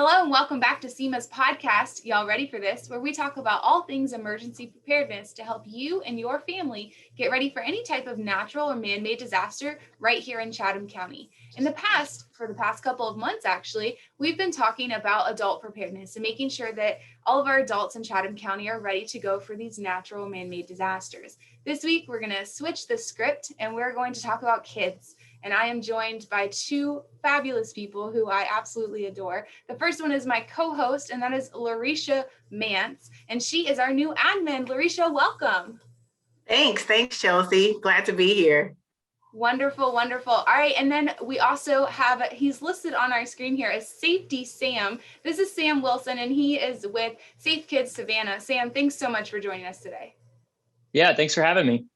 Hello and welcome back to CEMA's podcast. Y'all ready for this? Where we talk about all things emergency preparedness to help you and your family get ready for any type of natural or man-made disaster right here in Chatham County. For the past couple of months, actually, we've been talking about adult preparedness and making sure that all of our adults in Chatham County are ready to go for these natural man-made disasters. This week, we're going to switch the script and we're going to talk about kids. And I am joined by two fabulous people who I absolutely adore. The first one is my co-host, and that is Lareecia Mance. And she is our new admin. Lareecia, welcome. Thanks, Chelsea. Glad to be here. Wonderful, wonderful. All right, and then we also have, he's listed on our screen here as Safety Sam. This is Sam Wilson, and he is with Safe Kids Savannah. Sam, thanks so much for joining us today. Yeah, thanks for having me.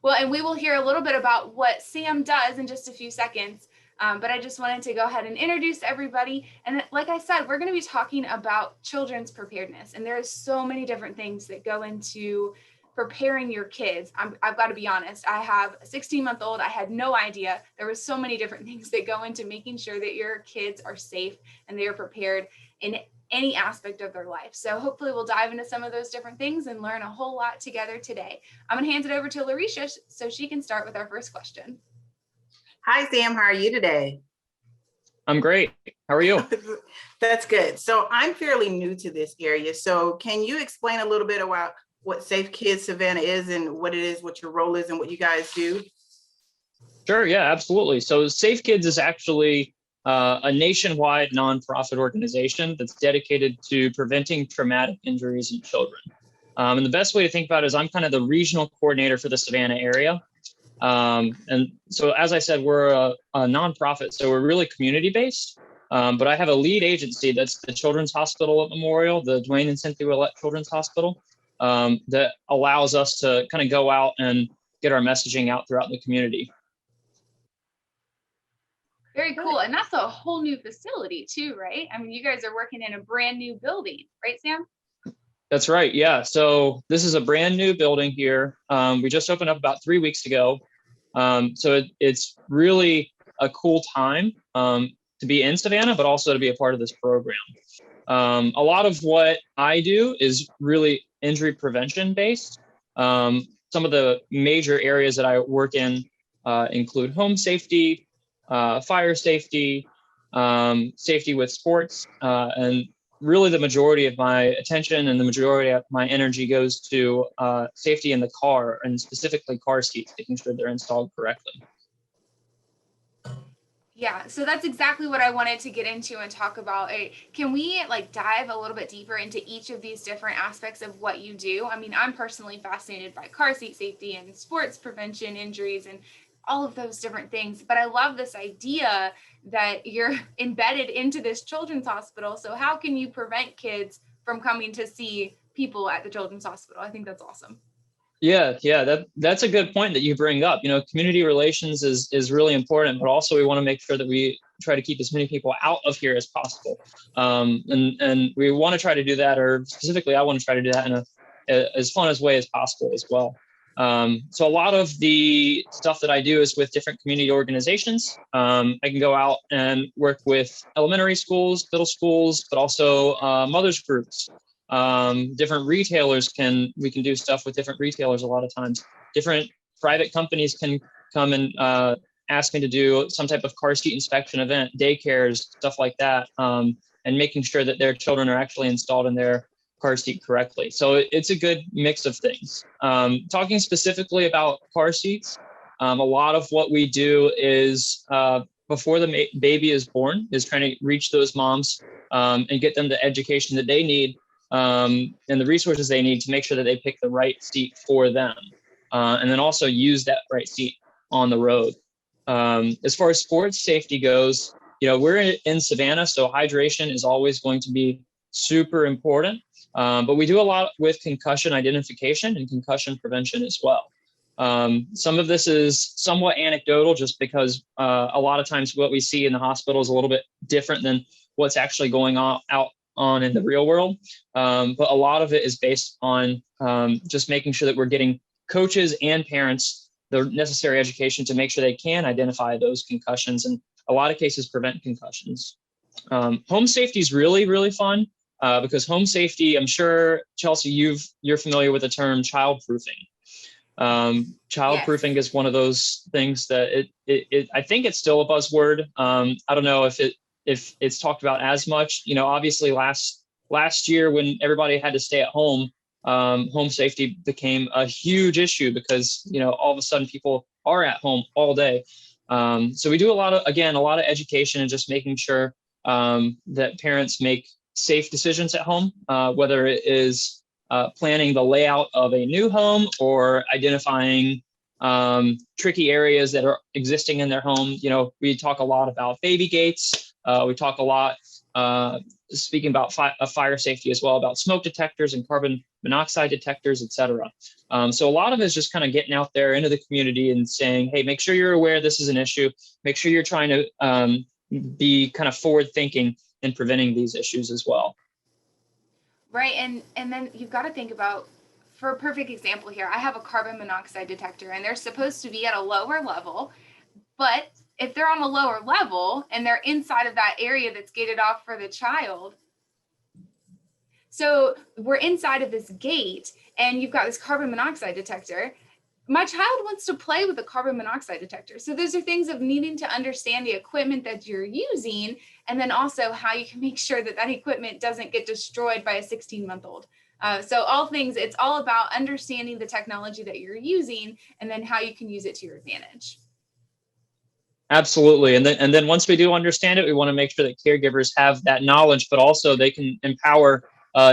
Well, and we will hear a little bit about what Sam does in just a few seconds, but I just wanted to go ahead and introduce everybody. And like I said, we're going to be talking about children's preparedness, and there's so many different things that go into preparing your kids. I've got to be honest, I have a 16-month-old. I had no idea there was so many different things that go into making sure that your kids are safe and they are prepared in any aspect of their life. So hopefully we'll dive into some of those different things and learn a whole lot together today. I'm going to hand it over to Lareecia so she can start with our first question. Hi, Sam. How are you today? I'm great. How are you? That's good. So I'm fairly new to this area. So can you explain a little bit about what Safe Kids Savannah is and what it is, what your role is and what you guys do? Sure. Yeah, absolutely. So Safe Kids is actually a nationwide nonprofit organization that's dedicated to preventing traumatic injuries in children. And the best way to think about it is I'm kind of the regional coordinator for the Savannah area. And so, as I said, we're a nonprofit, so we're really community-based. But I have a lead agency that's the Children's Hospital at Memorial, the Dwayne and Cynthia Willett Children's Hospital, that allows us to kind of go out and get our messaging out throughout the community. Very cool. And that's a whole new facility too, right? I mean, you guys are working in a brand new building, right, Sam? That's right. Yeah. So this is a brand new building here. We just opened up about 3 weeks ago. So it's really a cool time to be in Savannah, but also to be a part of this program. A lot of what I do is really injury prevention based. Some of the major areas that I work in include home safety, fire safety, safety with sports, and really the majority of my attention and the majority of my energy goes to safety in the car, and specifically car seats, making sure they're installed correctly. Yeah, so that's exactly what I wanted to get into and talk about. Can we dive a little bit deeper into each of these different aspects of what you do? I mean, I'm personally fascinated by car seat safety and sports prevention, injuries, and all of those different things. But I love this idea that you're embedded into this children's hospital. So how can you prevent kids from coming to see people at the children's hospital? I think that's awesome. Yeah, that's a good point that you bring up. You know, community relations is really important, but also we want to make sure that we try to keep as many people out of here as possible. And we want to try to do that, or specifically, I want to try to do that in as fun a way as possible as well. So a lot of the stuff that I do is with different community organizations. I can go out and work with elementary schools, middle schools, but also mothers groups. Different retailers we can do stuff with different retailers a lot of times. Different private companies can come and ask me to do some type of car seat inspection event, daycares, stuff like that, and making sure that their children are actually installed in their car seat correctly. So it's a good mix of things. Talking specifically about car seats, a lot of what we do is before the baby is born is trying to reach those moms and get them the education that they need and the resources they need to make sure that they pick the right seat for them, and then also use that right seat on the road. As far as sports safety goes, you know, we're in Savannah, so hydration is always going to be super important. But we do a lot with concussion identification and concussion prevention as well. Some of this is somewhat anecdotal just because a lot of times what we see in the hospital is a little bit different than what's actually going on out in the real world. But a lot of it is based on just making sure that we're getting coaches and parents the necessary education to make sure they can identify those concussions and a lot of cases prevent concussions. Home safety is really, really fun because home safety, I'm sure, Chelsea, you're familiar with the term childproofing. Childproofing is one of those things that I think it's still a buzzword. I don't know if it's talked about as much. Obviously last year when everybody had to stay at home, home safety became a huge issue because all of a sudden people are at home all day. So we do a lot of education and just making sure that parents make safe decisions at home, whether it is planning the layout of a new home or identifying tricky areas that are existing in their home. We talk a lot about baby gates. We talk a lot, speaking about fire safety as well, about smoke detectors and carbon monoxide detectors, et cetera. So a lot of it is just kind of getting out there into the community and saying, hey, make sure you're aware this is an issue. Make sure you're trying to be kind of forward thinking in preventing these issues as well. Right. And then you've got to think about, for a perfect example here, I have a carbon monoxide detector and they're supposed to be at a lower level, but if they're on a lower level and they're inside of that area that's gated off for the child, so we're inside of this gate and you've got this carbon monoxide detector, my child wants to play with the carbon monoxide detector. So those are things of needing to understand the equipment that you're using, and then also how you can make sure that equipment doesn't get destroyed by a 16-month-old. So it's all about understanding the technology that you're using and then how you can use it to your advantage. Absolutely. And then once we do understand it, we want to make sure that caregivers have that knowledge, but also they can empower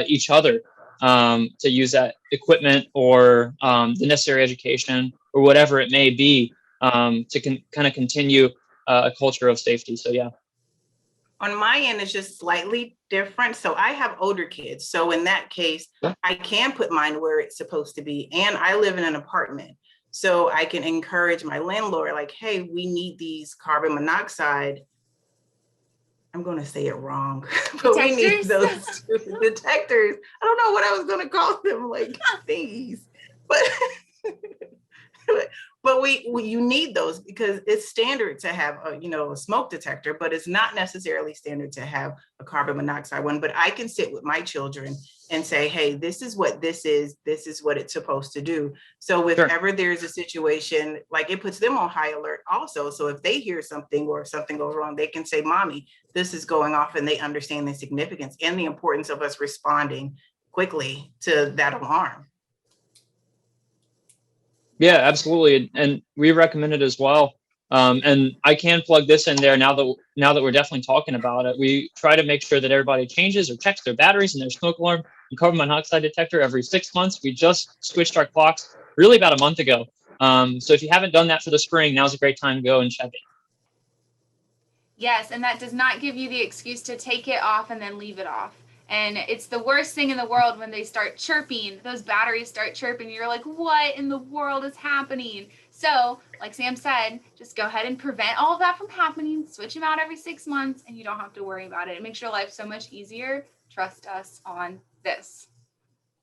each other to use that equipment or the necessary education or whatever it may be to kind of continue a culture of safety. So, yeah. On my end, it's just slightly different. So I have older kids. So in that case, I can put mine where it's supposed to be. And I live in an apartment. So I can encourage my landlord, like, hey, we need these carbon monoxide. I'm going to say it wrong, but we need those detectors. I don't know what I was going to call them, like these, but you need those because it's standard to have a smoke detector, but it's not necessarily standard to have a carbon monoxide one. But I can sit with my children and say, hey, this is what this is what it's supposed to do. So if ever there's a situation, like, it puts them on high alert also. So if they hear something or something goes wrong, they can say, mommy, this is going off, and they understand the significance and the importance of us responding quickly to that alarm. Yeah, absolutely. And we recommend it as well. And I can plug this in there now that we're definitely talking about it. We try to make sure that everybody changes or checks their batteries and their smoke alarm and carbon monoxide detector every 6 months. We just switched our clocks really about a month ago. So if you haven't done that for the spring, now's a great time to go and check it. Yes, and that does not give you the excuse to take it off and then leave it off. And it's the worst thing in the world when they start chirping, those batteries start chirping. You're like, what in the world is happening? So, like Sam said, just go ahead and prevent all of that from happening. Switch them out every 6 months and you don't have to worry about it. It makes your life so much easier. Trust us on this.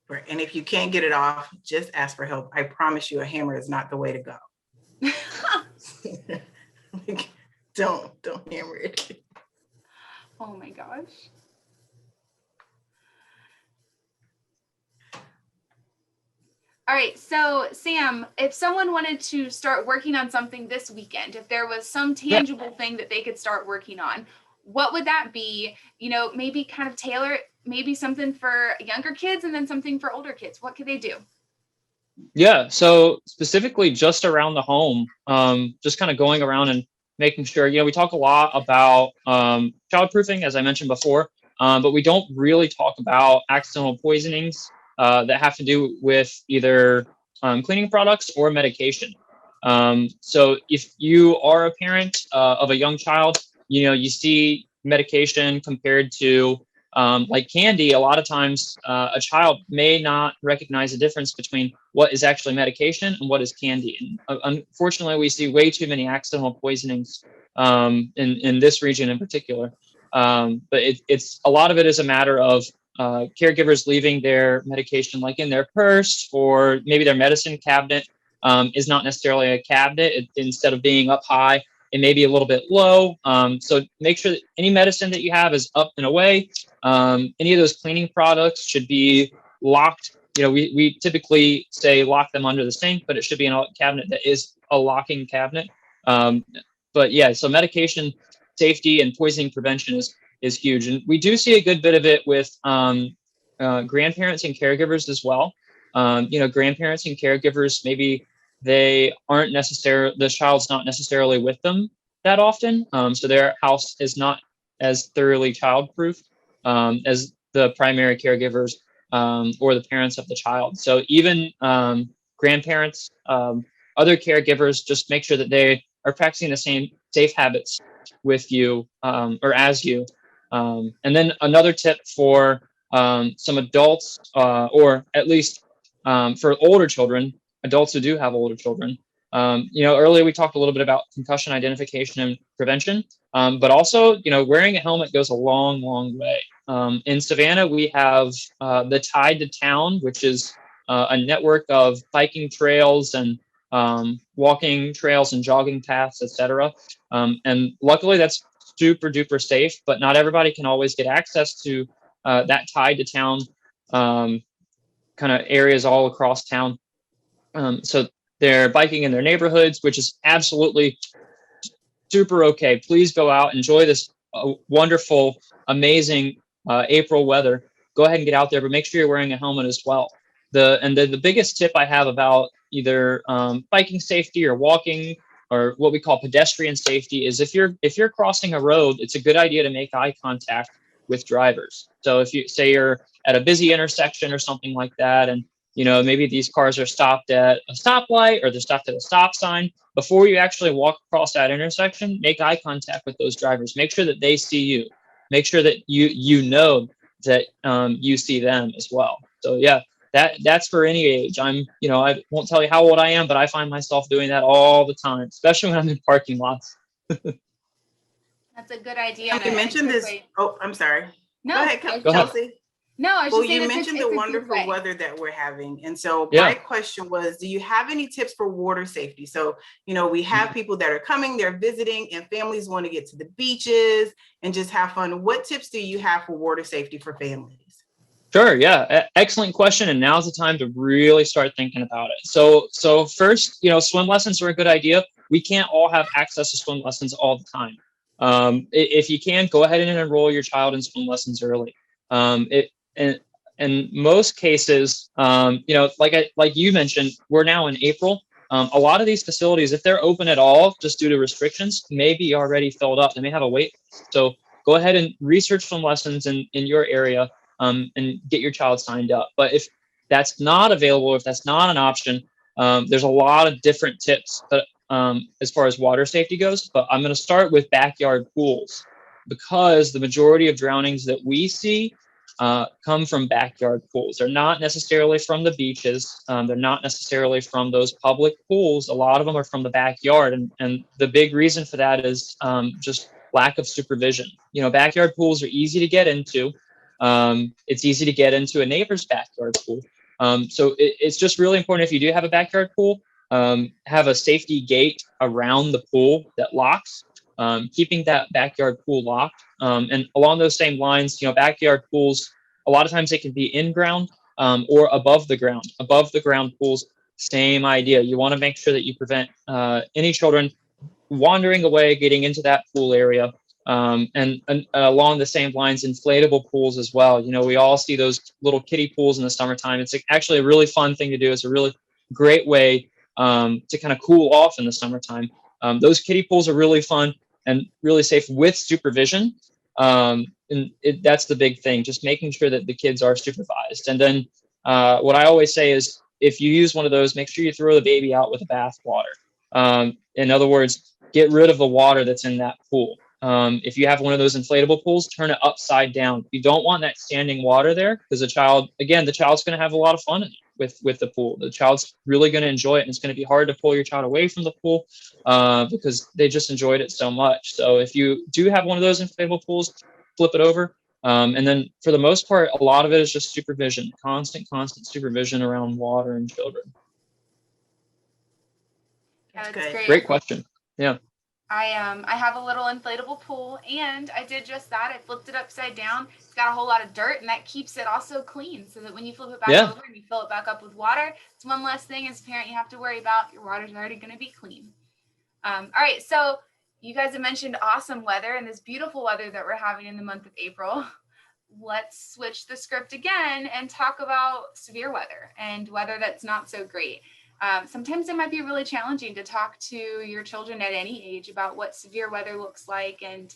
Right. And if you can't get it off, just ask for help. I promise you, a hammer is not the way to go. Don't hammer it. Oh my gosh. All right, so Sam, if someone wanted to start working on something this weekend, if there was some tangible thing that they could start working on, what would that be? Maybe kind of tailor it, maybe something for younger kids and then something for older kids. What could they do? Yeah, so specifically just around the home, just kind of going around and making sure, we talk a lot about childproofing, as I mentioned before, but we don't really talk about accidental poisonings that have to do with either cleaning products or medication. So if you are a parent of a young child, you see medication compared to like candy. A lot of times a child may not recognize the difference between what is actually medication and what is candy. And unfortunately, we see way too many accidental poisonings in this region in particular. But it's a lot of it is a matter of caregivers leaving their medication like in their purse, or maybe their medicine cabinet is not necessarily a cabinet. Instead of being up high, it may be a little bit low. So make sure that any medicine that you have is up and away. Any of those cleaning products should be locked. We typically say lock them under the sink, but it should be in a cabinet that is a locking cabinet. But yeah, so medication safety and poisoning prevention is huge. And we do see a good bit of it with grandparents and caregivers as well. Grandparents and caregivers, maybe they aren't necessarily, the child's not necessarily with them that often. So their house is not as thoroughly childproof as the primary caregivers or the parents of the child. So even grandparents, other caregivers, just make sure that they are practicing the same safe habits with you or as you. And then another tip for some adults, or at least for older children, adults who do have older children. Earlier we talked a little bit about concussion identification and prevention, but also, wearing a helmet goes a long, long way. In Savannah, we have the Tide to Town, which is a network of biking trails and walking trails and jogging paths, etc. And luckily that's super duper safe, but not everybody can always get access to that Tide to Town kind of areas all across town. So they're biking in their neighborhoods, which is absolutely super okay. Please go out, enjoy this wonderful, amazing April weather. Go ahead and get out there, but make sure you're wearing a helmet as well. The biggest tip I have about either biking safety or walking or what we call pedestrian safety is if you're crossing a road, it's a good idea to make eye contact with drivers. So if you say you're at a busy intersection or something like that, and maybe these cars are stopped at a stoplight or they're stopped at a stop sign, before you actually walk across that intersection, make eye contact with those drivers. Make sure that they see you. Make sure that you know that you see them as well. So yeah, that's for any age. I won't tell you how old I am, but I find myself doing that all the time, especially when I'm in parking lots. That's a good idea. You mentioned this. Oh, I'm sorry. No, go ahead, Go Chelsea. ahead. No, I was well, just saying you mentioned the wonderful weather that we're having. And so my question was, do you have any tips for water safety? So, we have people that are coming, they're visiting, and families want to get to the beaches and just have fun. What tips do you have for water safety for families? Sure. Yeah. Excellent question. And now's the time to really start thinking about it. So first, swim lessons are a good idea. We can't all have access to swim lessons all the time. If you can, go ahead and enroll your child in swim lessons early. In most cases, like you mentioned, we're now in April. A lot of these facilities, if they're open at all, just due to restrictions, may be already filled up. They may have a wait list. So go ahead and research swim lessons in your area and get your child signed up. But if that's not available, if that's not an option, there's a lot of different tips that, as far as water safety goes. But I'm going to start with backyard pools, because the majority of drownings that we see come from backyard pools. They're not necessarily from the beaches. They're not necessarily from those public pools. A lot of them are from the backyard. And the big reason for that is just lack of supervision. Backyard pools are easy to get into. It's easy to get into a neighbor's backyard pool. So it's just really important, if you do have a backyard pool, have a safety gate around the pool that locks. Keeping that backyard pool locked. And along those same lines, backyard pools, a lot of times they can be in ground or above the ground. Above the ground pools, same idea. You want to make sure that you prevent any children wandering away, getting into that pool area. And along the same lines, inflatable pools as well. We all see those little kiddie pools in the summertime. It's actually a really fun thing to do. It's a really great way to kind of cool off in the summertime. Those kiddie pools are really fun and really safe with supervision. That's the big thing, just making sure that the kids are supervised. And then what I always say is, if you use one of those, make sure you throw the baby out with the bath water. In other words, get rid of the water that's in that pool. If you have one of those inflatable pools, turn it upside down. You don't want that standing water there, because the child's going to have a lot of fun in it with the pool. The child's really going to enjoy it, and it's going to be hard to pull your child away from the pool because they just enjoyed it so much. So if you do have one of those inflatable pools, flip it over. And then for the most part, a lot of it is just supervision, constant supervision around water and children. That's great. Great question. Yeah. I have a little inflatable pool, and I did just that. I flipped it upside down. It's got a whole lot of dirt, and that keeps it also clean, so that when you flip it back Yeah. over and you fill it back up with water, it's one less thing as a parent you have to worry about. Your water's already going to be clean. All right, so you guys have mentioned awesome weather and this beautiful weather that we're having in the month of April. Let's switch the script again and talk about severe weather and weather that's not so great. Sometimes it might be really challenging to talk to your children at any age about what severe weather looks like and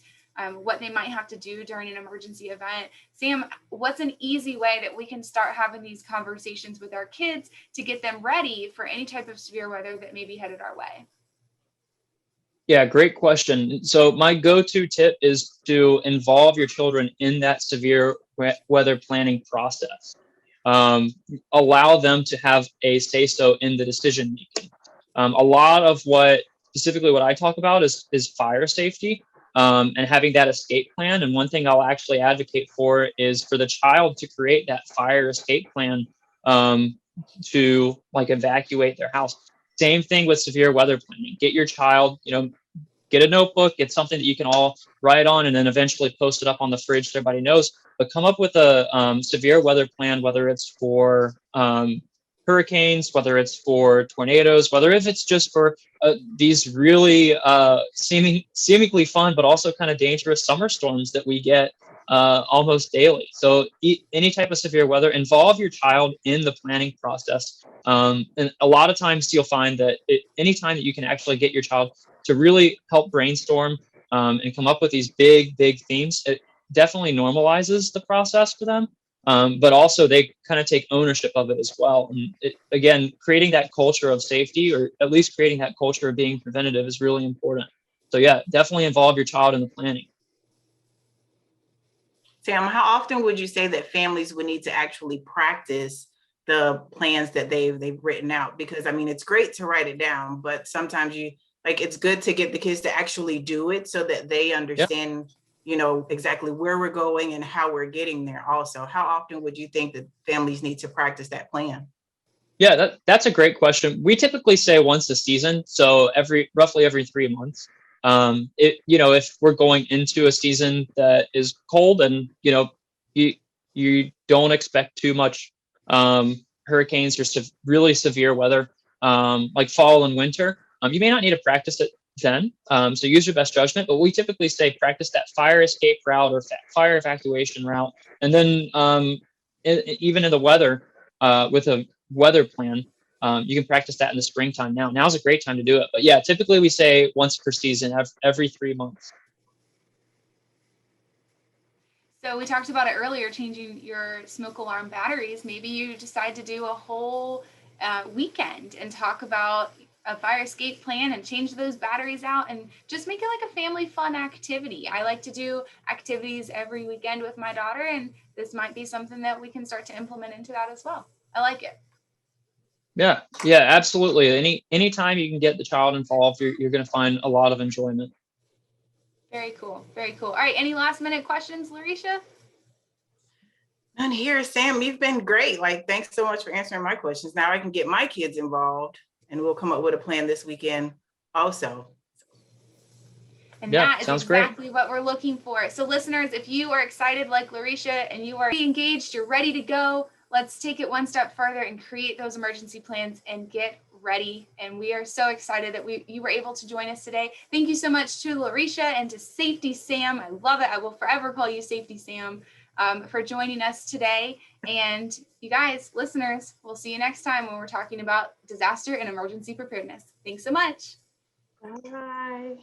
what they might have to do during an emergency event. Sam, what's an easy way that we can start having these conversations with our kids to get them ready for any type of severe weather that may be headed our way? Yeah, great question. So my go-to tip is to involve your children in that severe weather planning process. Um, Allow them to have a say-so in the decision making. A lot of specifically what I talk about is fire safety, and having that escape plan. And one thing I'll actually advocate for is for the child to create that fire escape plan, to like evacuate their house. Same thing with severe weather planning. Get your child, get a notebook, get something that you can all write on, and then eventually post it up on the fridge so everybody knows. But come up with a severe weather plan, whether it's for hurricanes, whether it's for tornadoes, whether if it's just for these really seemingly fun but also kind of dangerous summer storms that we get almost daily. So any type of severe weather, involve your child in the planning process. And a lot of times you'll find that anytime that you can actually get your child to really help brainstorm and come up with these big themes, it definitely normalizes the process for them. But also they kind of take ownership of it as well. And again, creating that culture of safety, or at least creating that culture of being preventative, is really important. So yeah, definitely involve your child in the planning. Sam, how often would you say that families would need to actually practice the plans that they've written out? Because I mean, it's great to write it down, but sometimes it's good to get the kids to actually do it so that they Yeah. understand, exactly where we're going and how we're getting there. Also, how often would you think that families need to practice that plan? Yeah, that's a great question. We typically say once a season, so roughly every 3 months. If we're going into a season that is cold, and you you don't expect too much hurricanes or really severe weather, like fall and winter, you may not need to practice it then. So use your best judgment. But we typically say practice that fire escape route or fire evacuation route, and then even in the weather, with a weather plan, you can practice that in the springtime. Now's a great time to do it. But yeah, typically we say once per season, every 3 months. So we talked about it earlier, changing your smoke alarm batteries. Maybe you decide to do a whole weekend and talk about a fire escape plan and change those batteries out and just make it like a family fun activity. I like to do activities every weekend with my daughter, and this might be something that we can start to implement into that as well. I like it. Yeah, absolutely. Anytime you can get the child involved, you're going to find a lot of enjoyment. Very cool. Very cool. All right. Any last minute questions, Lareecia? None here, Sam. You've been great. Thanks so much for answering my questions. Now I can get my kids involved, and we'll come up with a plan this weekend also. And Yeah, that is sounds great. exactly what we're looking for. So listeners, if you are excited like Lareecia and you are engaged, you're ready to go, let's take it one step further and create those emergency plans and get ready. And we are so excited that you were able to join us today. Thank you so much to Lareecia and to Safety Sam. I love it. I will forever call you Safety Sam, for joining us today. And you guys, listeners, we'll see you next time when we're talking about disaster and emergency preparedness. Thanks so much. Bye.